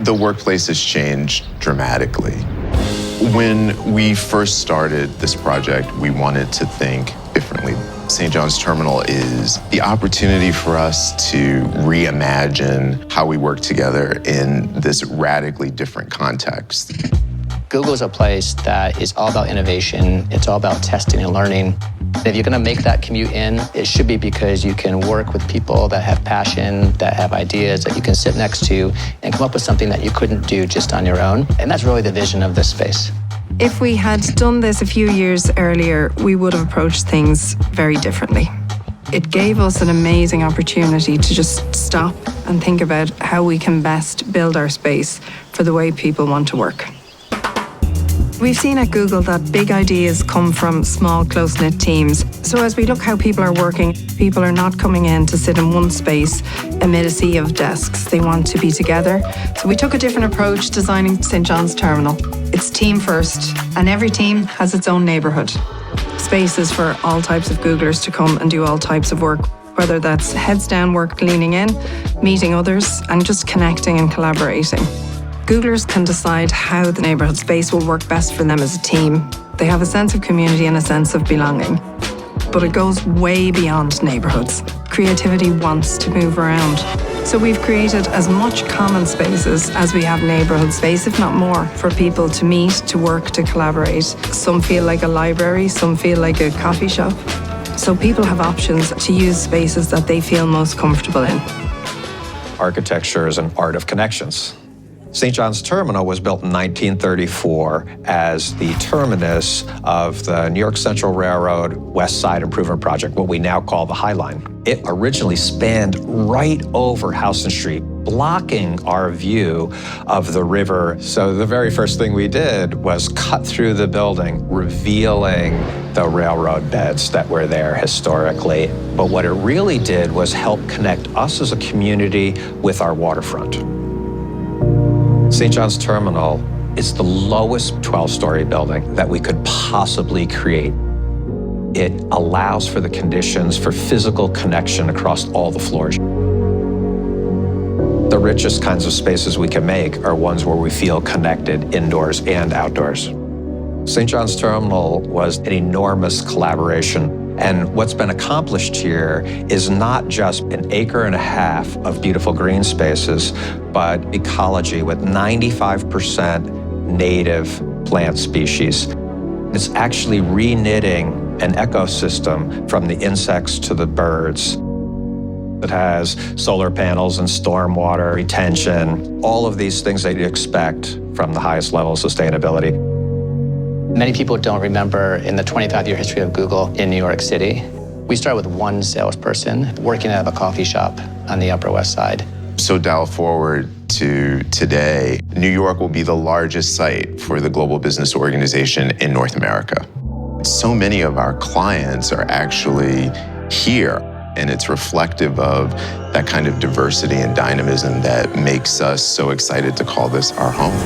The workplace has changed dramatically. When we first started this project, we wanted to think differently. St. John's Terminal is the opportunity for us to reimagine how we work together in this radically different context. Google is a place that is all about innovation. It's all about testing and learning. If you're going to make that commute in, it should be because you can work with people that have passion, that have ideas that you can sit next to and come up with something that you couldn't do just on your own. And that's really the vision of this space. If we had done this a few years earlier, we would have approached things very differently. It gave us an amazing opportunity to just stop and think about how we can best build our space for the way people want to work. We've seen at Google that big ideas come from small, close-knit teams. So as we look how people are working, people are not coming in to sit in one space amid a sea of desks. They want to be together. So we took a different approach designing St. John's Terminal. It's team first, and every team has its own neighbourhood. Spaces for all types of Googlers to come and do all types of work, whether that's heads down work leaning in, meeting others, and just connecting and collaborating. Googlers can decide how the neighbourhood space will work best for them as a team. They have a sense of community and a sense of belonging. But it goes way beyond neighbourhoods. Creativity wants to move around. So we've created as much common spaces as we have neighbourhood space, if not more, for people to meet, to work, to collaborate. Some feel like a library, some feel like a coffee shop. So people have options to use spaces that they feel most comfortable in. Architecture is an art of connections. St. John's Terminal was built in 1934 as the terminus of the New York Central Railroad West Side Improvement Project, what we now call the High Line. It originally spanned right over Houston Street, blocking our view of the river. So the very first thing we did was cut through the building, revealing the railroad beds that were there historically. But what it really did was help connect us as a community with our waterfront. St. John's Terminal is the lowest 12-story building that we could possibly create. It allows for the conditions for physical connection across all the floors. The richest kinds of spaces we can make are ones where we feel connected indoors and outdoors. St. John's Terminal was an enormous collaboration. And what's been accomplished here is not just an acre and a half of beautiful green spaces, but ecology with 95% native plant species. It's actually re-knitting an ecosystem from the insects to the birds. It has solar panels and stormwater retention, all of these things that you expect from the highest level of sustainability. Many people don't remember in the 25-year history of Google in New York City, we started with one salesperson working out of a coffee shop on the Upper West Side. So dial forward to today, New York will be the largest site for the Global Business Organization in North America. So many of our clients are actually here, and it's reflective of that kind of diversity and dynamism that makes us so excited to call this our home.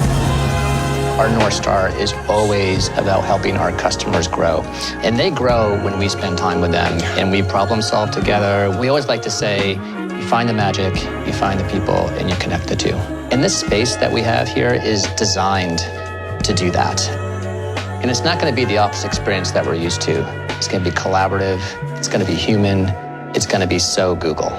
Our North Star is always about helping our customers grow. And they grow when we spend time with them and we problem solve together. We always like to say, you find the magic, you find the people, and you connect the two. And this space that we have here is designed to do that. And it's not going to be the office experience that we're used to. It's going to be collaborative, it's going to be human, it's going to be so Google.